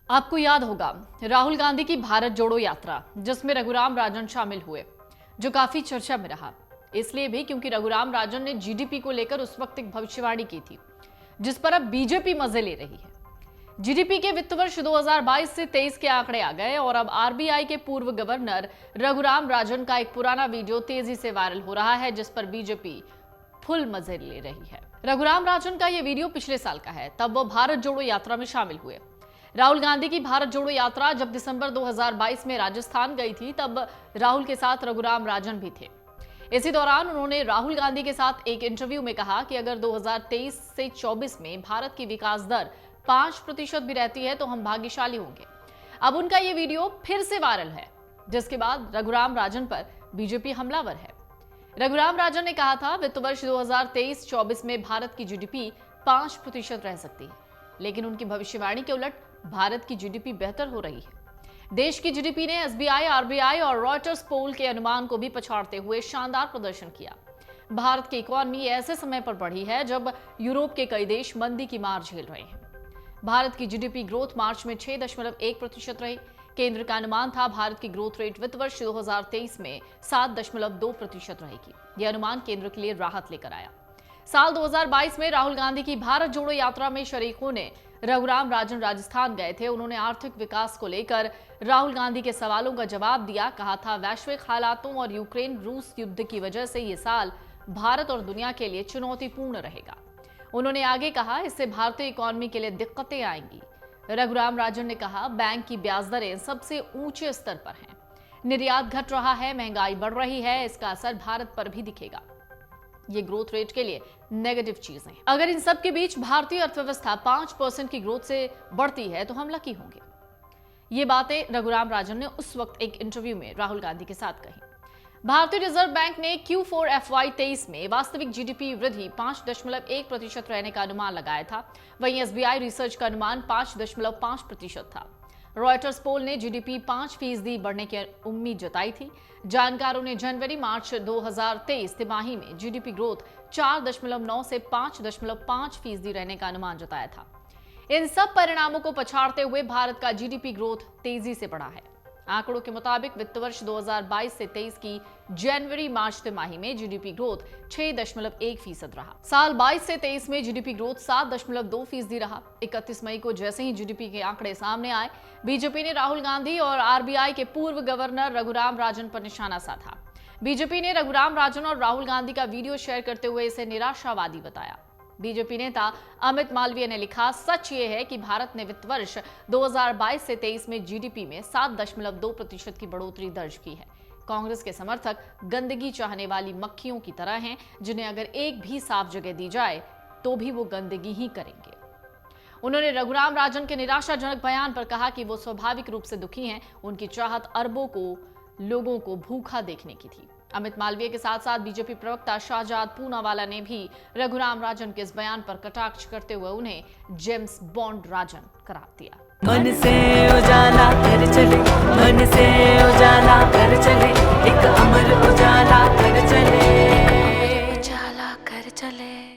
आपको याद होगा राहुल गांधी की भारत जोड़ो यात्रा, जिसमें रघुराम राजन शामिल हुए, जो काफी चर्चा में रहा। इसलिए भी क्योंकि रघुराम राजन ने जीडीपी को लेकर उस वक्त एक भविष्यवाणी की थी, जिस पर अब बीजेपी मजे ले रही है। जीडीपी के वित्त वर्ष 2022 से 23 के आंकड़े आ गए और अब आरबीआई के पूर्व गवर्नर रघुराम राजन का एक पुराना वीडियो तेजी से वायरल हो रहा है, जिस पर बीजेपी फुल मजे ले रही है। रघुराम राजन का यह वीडियो पिछले साल का है, तब वो भारत जोड़ो यात्रा में शामिल हुए। राहुल गांधी की भारत जोड़ो यात्रा जब दिसंबर 2022 में राजस्थान गई थी, तब राहुल के साथ रघुराम राजन भी थे। इसी दौरान उन्होंने राहुल गांधी के साथ एक इंटरव्यू में कहा कि अगर 2023 से 24 में भारत की विकास दर 5% भी रहती है तो हम भाग्यशाली होंगे। अब उनका ये वीडियो फिर से वायरल है, जिसके बाद रघुराम राजन पर बीजेपी हमलावर है। रघुराम राजन ने कहा था, वित्त वर्ष 2023-24 में भारत की जीडीपी 5% रह सकती है, लेकिन उनकी भविष्यवाणी के उलट भारत की जीडीपी बेहतर हो रही है। देश की जीडीपी ने एसबीआई, आरबीआई और रॉयटर्स पोल के अनुमान को भी पछाड़ते हुए शानदार प्रदर्शन किया। भारत की इकोनॉमी ऐसे समय पर बढ़ी है जब यूरोप के कई देश मंदी की मार झेल रहे हैं। भारत की जीडीपी ग्रोथ मार्च में 6.1% रही। केंद्र का अनुमान था भारत की ग्रोथ रेट वित्त वर्ष 2023 में 7.2% रहेगी। यह अनुमान केंद्र के लिए राहत लेकर आया। साल 2022 में राहुल गांधी की भारत जोड़ो यात्रा में शरीक होने रघुराम राजन राजस्थान गए थे। उन्होंने आर्थिक विकास को लेकर राहुल गांधी के सवालों का जवाब दिया। कहा था, वैश्विक हालातों और यूक्रेन रूस युद्ध की वजह से ये साल भारत और दुनिया के लिए चुनौतीपूर्ण रहेगा। उन्होंने आगे कहा, इससे भारतीय इकोनॉमी के लिए दिक्कतें आएंगी। रघुराम राजन ने कहा, बैंक की ब्याज दरें सबसे ऊंचे स्तर पर हैं, निर्यात घट रहा है, महंगाई बढ़ रही है, इसका असर भारत पर भी दिखेगा। ये ग्रोथ रेट के लिए नेगेटिव चीजें हैं। अगर इन सब के बीच भारतीय अर्थव्यवस्था 5% की ग्रोथ से बढ़ती है तो हम लकी होंगे। ये बातें रघुराम राजन ने उस वक्त एक इंटरव्यू में राहुल गांधी के साथ कही। भारतीय रिजर्व बैंक ने Q4 FY23 में वास्तविक जीडीपी वृद्धि 5.1% रहने का अनुमान लगाया था। वहीं एसबीआई रिसर्च का अनुमान 5.5% था। रॉयटर्स पोल ने जीडीपी 5% बढ़ने की उम्मीद जताई थी। जानकारों ने जनवरी मार्च 2023 तिमाही में जीडीपी ग्रोथ 4.9 से 5.5% रहने का अनुमान जताया था। इन सब परिणामों को पछाड़ते हुए भारत का जीडीपी ग्रोथ तेजी से बढ़ा है। आंकड़ों के मुताबिक वित्त वर्ष 2022 से 23 की जनवरी मार्च तिमाही में जीडीपी ग्रोथ 6.1% रहा। साल 22 से 23 में जीडीपी ग्रोथ 7.2% रहा। 31 मई को जैसे ही जीडीपी के आंकड़े सामने आए, बीजेपी ने राहुल गांधी और आरबीआई के पूर्व गवर्नर रघुराम राजन पर निशाना साधा। बीजेपी ने रघुराम राजन और राहुल गांधी का वीडियो शेयर करते हुए इसे निराशावादी बताया। बीजेपी नेता अमित मालवीय ने लिखा, सच ये है कि भारत ने वित्त वर्ष 2022 से 23 में जीडीपी में 7.2% की बढ़ोतरी दर्ज की है। कांग्रेस के समर्थक गंदगी चाहने वाली मक्खियों की तरह हैं, जिन्हें अगर एक भी साफ जगह दी जाए तो भी वो गंदगी ही करेंगे। उन्होंने रघुराम राजन के निराशाजनक बयान पर कहा कि वो स्वाभाविक रूप से दुखी हैं। उनकी चाहत अरबों को लोगों को भूखा देखने की थी। अमित मालवीय के साथ साथ बीजेपी प्रवक्ता शाहजाद पूनावाला ने भी रघुराम राजन के इस बयान पर कटाक्ष करते हुए उन्हें जेम्स बॉन्ड राजन करार दिया। मन से उजाला कर चले, मन से उजाला कर चले, एक अमर उजाला।